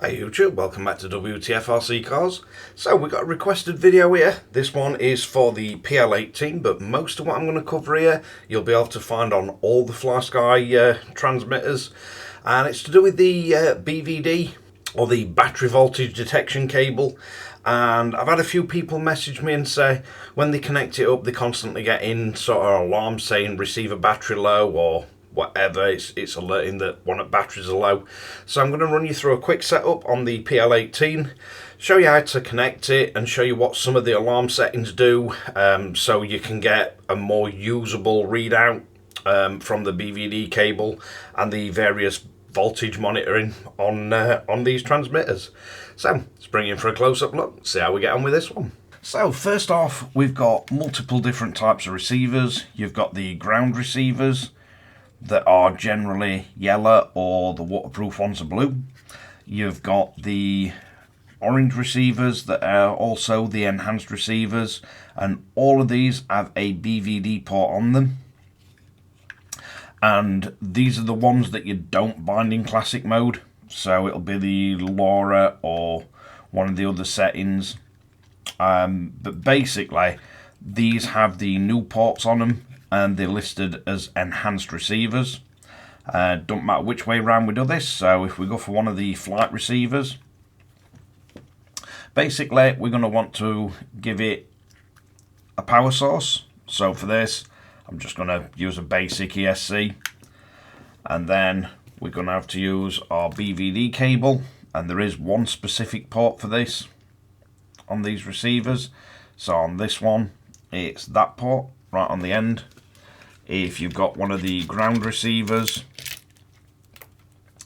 Hi YouTube, welcome back to Wtf Rc Cars. So we've got a requested video here. This one is for the PL18, but most of what I'm going to cover here you'll be able to find on all the Flysky transmitters, and it's to do with the BVD, or the battery voltage detection cable. And I've had a few people message me and say when they connect it up they constantly get in sort of alarms saying receiver battery low or whatever. It's alerting that one of the batteries are low. So I'm going to run you through a quick setup on the PL18, show you how to connect it and show you what some of the alarm settings do, so you can get a more usable readout from the BVD cable and the various voltage monitoring on these transmitters. So let's bring you in for a close-up look, see how we get on with this one. So first off, we've got multiple different types of receivers. You've got the ground receivers that are generally yellow, or the waterproof ones are blue. You've got the orange receivers that are also the enhanced receivers, and all of these have a BVD port on them. And these are the ones that you don't bind in classic mode, so it'll be the LoRa or one of the other settings. But basically these have the new ports on them and they're listed as enhanced receivers. Don't matter which way around we do this. So if we go for one of the flight receivers, basically we're going to want to give it a power source. So for this I'm just going to use a basic ESC, and then we're going to have to use our BVD cable, and there is one specific port for this on these receivers. So on this one it's that port right on the end. If you've got one of the ground receivers,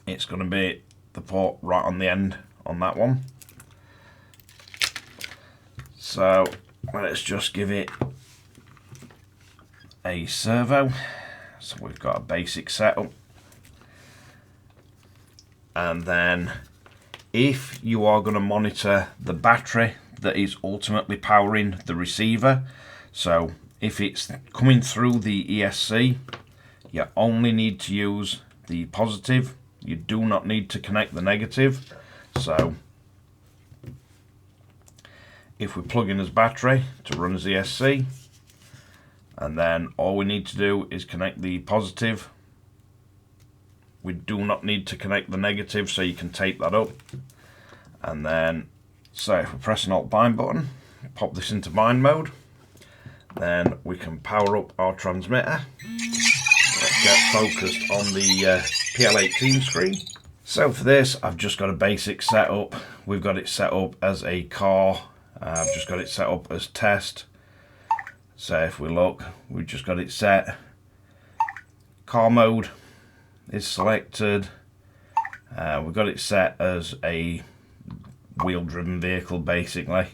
it's going to be the port right on the end on that one. So let's just give it a servo. So we've got a basic setup, and then if you are going to monitor the battery that is ultimately powering the receiver, so if it's coming through the ESC, you only need to use the positive. You do not need to connect the negative. So if we plug in as battery to run as ESC, and then all we need to do is connect the positive. We do not need to connect the negative, so you can tape that up. And then, so if we press an Alt bind button, pop this into bind mode, then we can power up our transmitter. Let's get focused on the PL18 screen. So for this I've just got a basic setup. We've got it set up as a car. I've just got it set up as test. So if we look, we've just got it set. Car mode is selected. We've got it set as a wheel driven vehicle basically,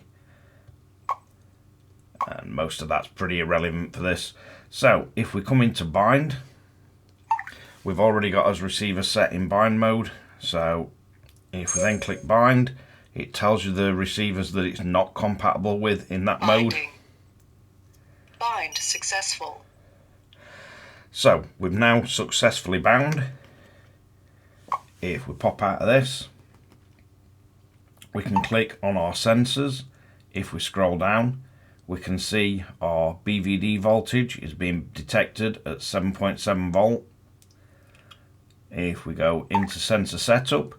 and most of that's pretty irrelevant for this. So if we come into bind, we've already got our receiver set in bind mode. So if we then click bind, it tells you the receivers that it's not compatible with in that mode. Bind successful. So we've now successfully bound. If we pop out of this, we can click on our sensors. If we scroll down, we can see our BVD voltage is being detected at 7.7 volt. If we go into sensor setup,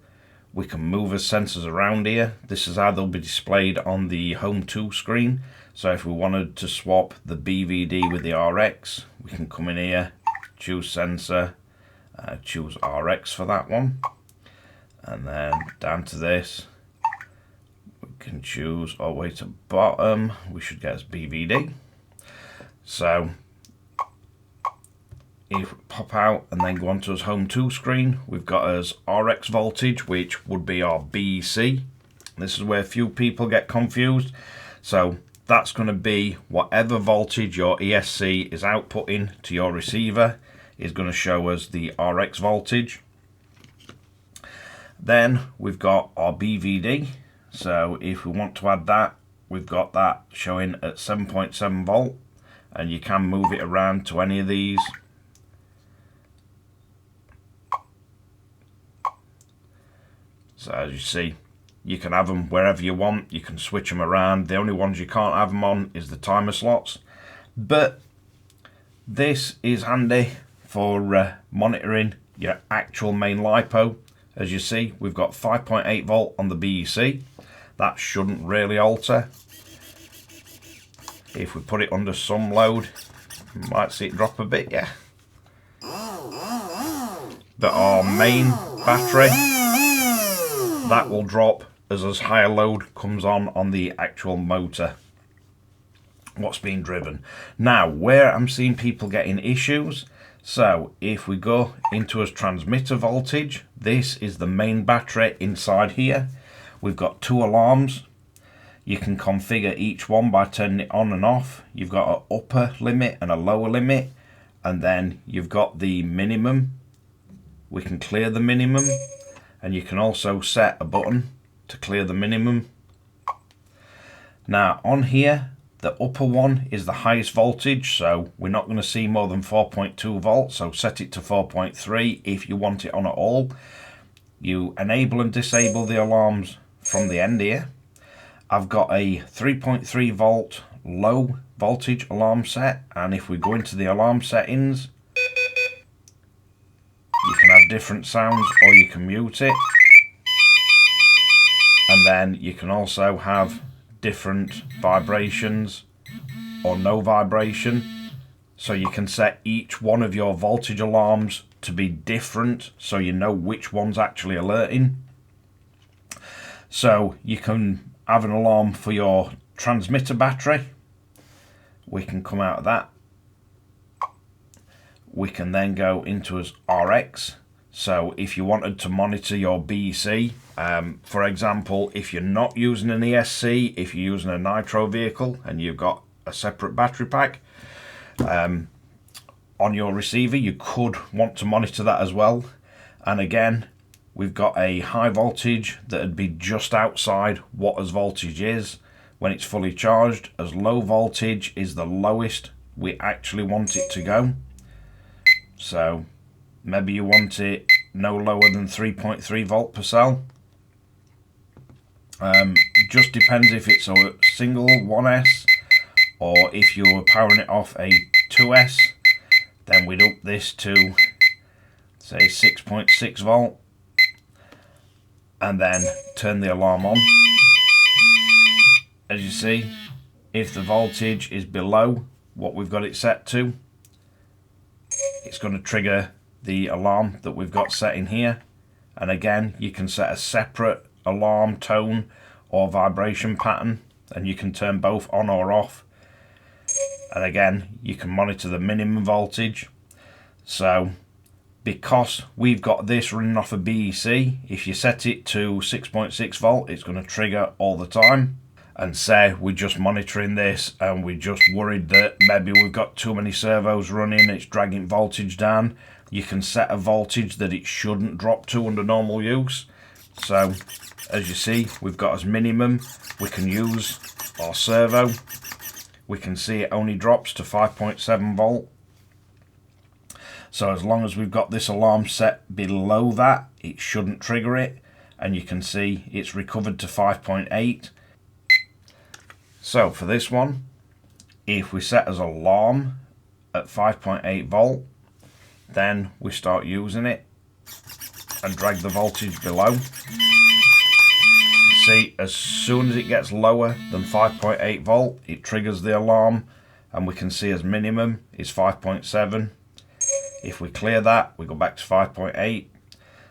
we can move our sensors around here. This is how they'll be displayed on the Home 2 screen. So if we wanted to swap the BVD with the RX, we can come in here, choose sensor, choose RX for that one, and then down to this we can choose all the way to bottom, we should get as BVD. So if we pop out and then go on to our Home 2 screen, we've got as RX voltage, which would be our BEC. This is where a few people get confused. So that's going to be whatever voltage your ESC is outputting to your receiver is going to show us the RX voltage. Then we've got our BVD. So if we want to add that, we've got that showing at 7.7 volt, and you can move it around to any of these. So as you see, you can have them wherever you want, you can switch them around. The only ones you can't have them on is the timer slots. But this is handy for monitoring your actual main LiPo. As you see, we've got 5.8 volt on the BEC. That shouldn't really alter. If we put it under some load, you might see it drop a bit, yeah. But our main battery, that will drop as higher load comes on the actual motor, what's being driven. Now, where I'm seeing people getting issues, so if we go into as transmitter voltage, this is the main battery inside here. We've got 2 alarms. You can configure each one by turning it on and off. You've got an upper limit and a lower limit, and then you've got the minimum. We can clear the minimum, and you can also set a button to clear the minimum. Now on here, the upper one is the highest voltage, so we're not going to see more than 4.2 volts, so set it to 4.3 if you want it on at all. You enable and disable the alarms from the end here. I've got a 3.3 volt low voltage alarm set, and if we go into the alarm settings, you can have different sounds or you can mute it. And then you can also have different vibrations or no vibration. So you can set each one of your voltage alarms to be different so you know which one's actually alerting. So you can have an alarm for your transmitter battery. We can come out of that. We can then go into as RX. So if you wanted to monitor your BEC, for example, if you're not using an ESC, if you're using a nitro vehicle and you've got a separate battery pack on your receiver, you could want to monitor that as well. And again, we've got a high voltage that would be just outside what as voltage is when it's fully charged, as low voltage is the lowest we actually want it to go. So maybe you want it no lower than 3.3 volt per cell. Just depends if it's a single 1S or if you're powering it off a 2S, then we'd up this to say 6.6 volt and then turn the alarm on. As you see, if the voltage is below what we've got it set to, it's going to trigger the alarm that we've got set in here. And again, you can set a separate alarm tone or vibration pattern, and you can turn both on or off. And again, you can monitor the minimum voltage. So because we've got this running off a BEC, if you set it to 6.6 volt, it's going to trigger all the time. And say we're just monitoring this and we're just worried that maybe we've got too many servos running, it's dragging voltage down, you can set a voltage that it shouldn't drop to under normal use. So as you see, we've got as minimum, we can use our servo. We can see it only drops to 5.7 volt. So as long as we've got this alarm set below that, it shouldn't trigger it. And you can see it's recovered to 5.8. So for this one, if we set as alarm at 5.8 volt, then we start using it and drag the voltage below. See, as soon as it gets lower than 5.8 volt, it triggers the alarm, and we can see as minimum is 5.7. If we clear that, we go back to 5.8.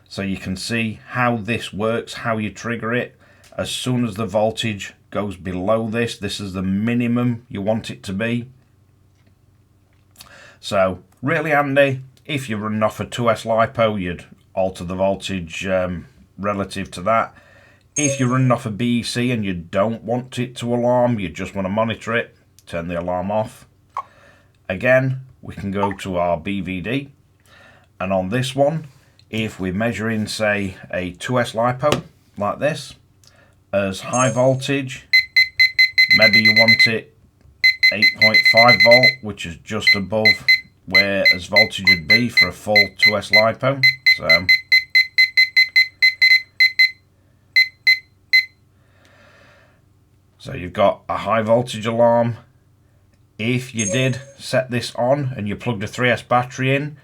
So you can see how this works, how you trigger it. As soon as the voltage goes below this, this is the minimum you want it to be. So really handy. If you're running off a 2S LiPo, you'd alter the voltage relative to that. If you're running off a BEC and you don't want it to alarm, you just want to monitor it, turn the alarm off. Again, we can go to our BVD, and on this one, if we're measuring say a 2S LiPo like this, as high voltage, maybe you want it 8.5 volt, which is just above where as voltage would be for a full 2S LiPo. So So you've got a high voltage alarm. If you did set this on and you plugged a 3S battery in,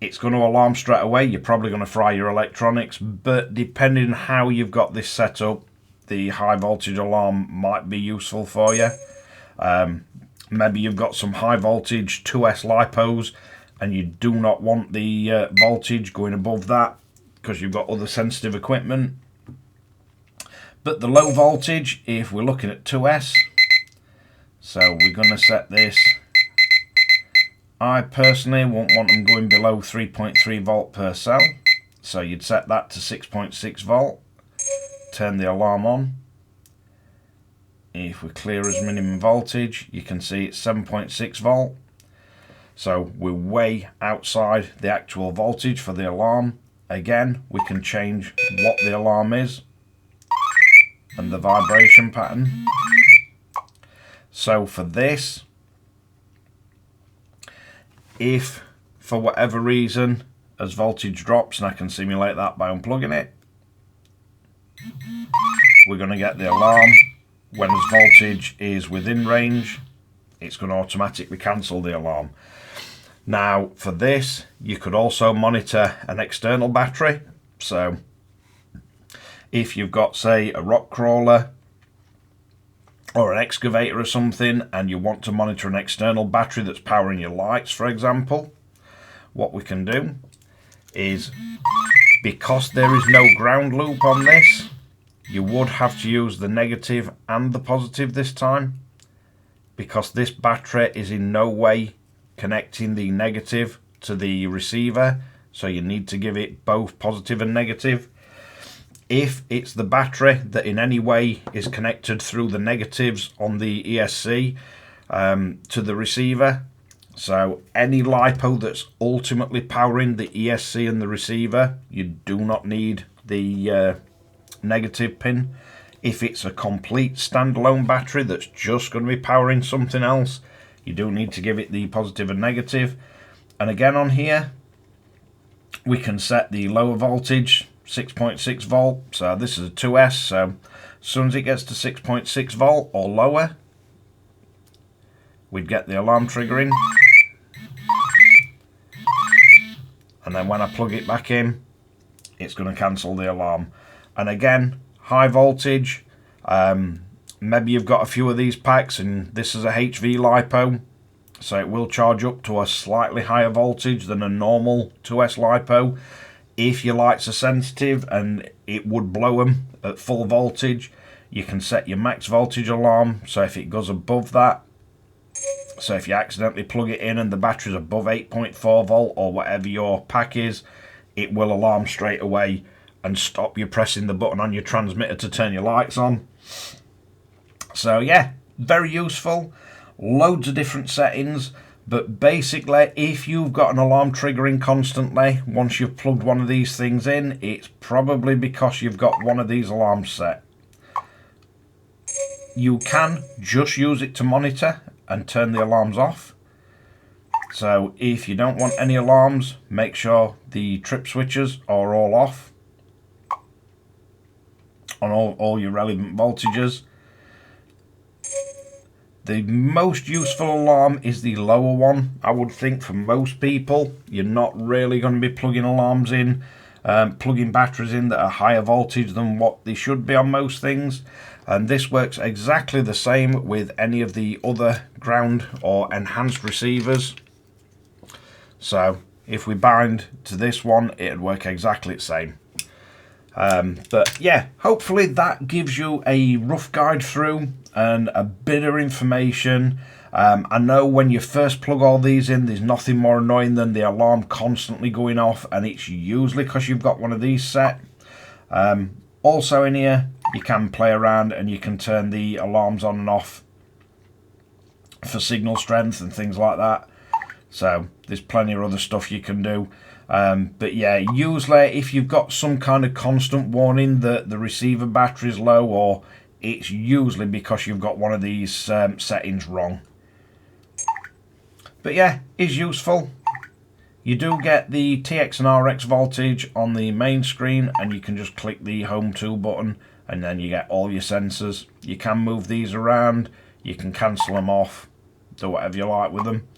it's going to alarm straight away. You're probably going to fry your electronics, but depending on how you've got this set up, the high voltage alarm might be useful for you. Maybe you've got some high voltage 2S lipos and you do not want the voltage going above that because you've got other sensitive equipment. But the low voltage, if we're looking at 2S, so we're going to set this. I personally won't want them going below 3.3 volt per cell, so you'd set that to 6.6 volt, turn the alarm on. If we clear as minimum voltage, you can see it's 7.6 volt, so we're way outside the actual voltage for the alarm. Again, we can change what the alarm is and the vibration pattern. So for this, if for whatever reason as voltage drops, and I can simulate that by unplugging it, we're going to get the alarm. When as voltage is within range, it's going to automatically cancel the alarm. Now for this, you could also monitor an external battery. So if you've got, say, a rock crawler or an excavator or something, and you want to monitor an external battery that's powering your lights, for example, what we can do is, because there is no ground loop on this, you would have to use the negative and the positive this time, because this battery is in no way connecting the negative to the receiver, so you need to give it both positive and negative. If it's the battery that in any way is connected through the negatives on the ESC to the receiver, so any LiPo that's ultimately powering the ESC and the receiver, you do not need the negative pin. If it's a complete standalone battery that's just going to be powering something else, you do need to give it the positive and negative. And again on here, we can set the lower voltage, 6.6 volt, so this is a 2S, so as soon as it gets to 6.6 volt or lower, we'd get the alarm triggering, and then when I plug it back in, it's going to cancel the alarm. And again, high voltage, maybe you've got a few of these packs and this is a HV LiPo, so it will charge up to a slightly higher voltage than a normal 2S LiPo. If your lights are sensitive and it would blow them at full voltage, you can set your max voltage alarm, so if it goes above that, so if you accidentally plug it in and the battery's above 8.4 volt or whatever your pack is, it will alarm straight away and stop you pressing the button on your transmitter to turn your lights on. So yeah, very useful, loads of different settings. But basically, if you've got an alarm triggering constantly, once you've plugged one of these things in, it's probably because you've got one of these alarms set. You can just use it to monitor and turn the alarms off. So if you don't want any alarms, make sure the trip switches are all off on all your relevant voltages. The most useful alarm is the lower one, I would think, for most people. You're not really going to be plugging alarms in, plugging batteries in that are higher voltage than what they should be on most things. And this works exactly the same with any of the other ground or enhanced receivers. So if we bind to this one, it'd work exactly the same. But yeah, hopefully that gives you a rough guide through and a bit of information. I know when you first plug all these in, there's nothing more annoying than the alarm constantly going off, and it's usually because you've got one of these set. Also in here, you can play around and you can turn the alarms on and off for signal strength and things like that. So there's plenty of other stuff you can do. But yeah, usually if you've got some kind of constant warning that the receiver battery is low, or it's usually because you've got one of these settings wrong. But yeah, is useful. You do get the TX and RX voltage on the main screen, and you can just click the Home 2 button and then you get all your sensors. You can move these around, you can cancel them off, do whatever you like with them.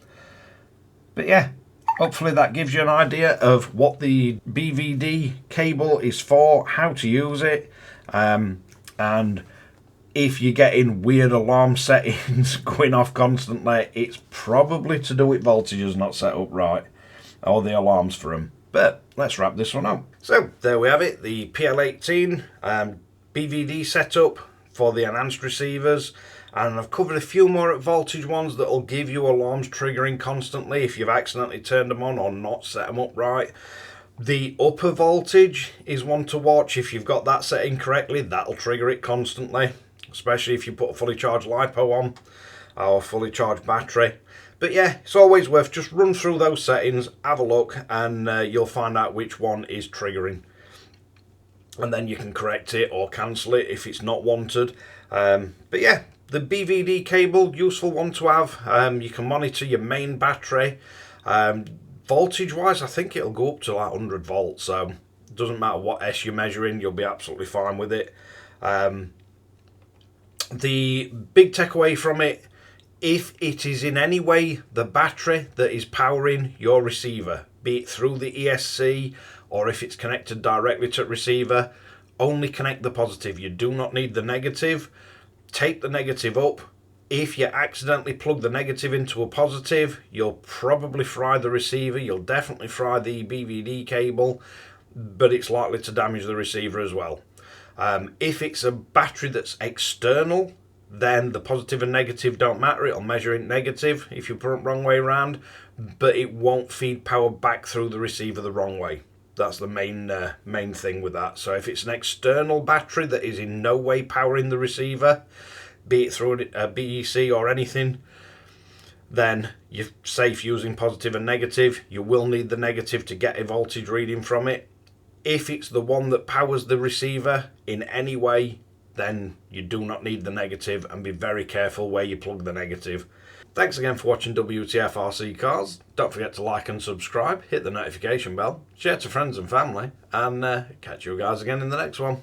But yeah, hopefully that gives you an idea of what the BVD cable is for, how to use it, and if you're getting weird alarm settings going off constantly, it's probably to do with voltages not set up right, or the alarms for them. But let's wrap this one up. So there we have it, the PL18 BVD setup for the enhanced receivers, and I've covered a few more at voltage ones that will give you alarms triggering constantly if you've accidentally turned them on or not set them up right. The upper voltage is one to watch. If you've got that set incorrectly, that'll trigger it constantly, especially if you put a fully charged LiPo on or a fully charged battery. But yeah, it's always worth just run through those settings, have a look, and you'll find out which one is triggering. And then you can correct it or cancel it if it's not wanted. But yeah, the BVD cable, useful one to have. You can monitor your main battery. Voltage wise, I think it'll go up to like 100 volts, so it doesn't matter what S you're measuring, you'll be absolutely fine with it. The big takeaway from it, if it is in any way the battery that is powering your receiver, be it through the ESC or if it's connected directly to the receiver, only connect the positive. You do not need the negative. Take the negative up. If you accidentally plug the negative into a positive, you'll probably fry the receiver, you'll definitely fry the BVD cable, but it's likely to damage the receiver as well. If it's a battery that's external, then the positive and negative don't matter. It'll measure in negative if you put it wrong way around, but it won't feed power back through the receiver the wrong way. That's the main thing with that. So if it's an external battery that is in no way powering the receiver, be it through a BEC or anything, then you're safe using positive and negative. You will need the negative to get a voltage reading from it. If it's the one that powers the receiver in any way, then you do not need the negative, and be very careful where you plug the negative. Thanks again for watching Wtf Rc Cars. Don't forget to like and subscribe, hit the notification bell, share to friends and family, and catch you guys again in the next one.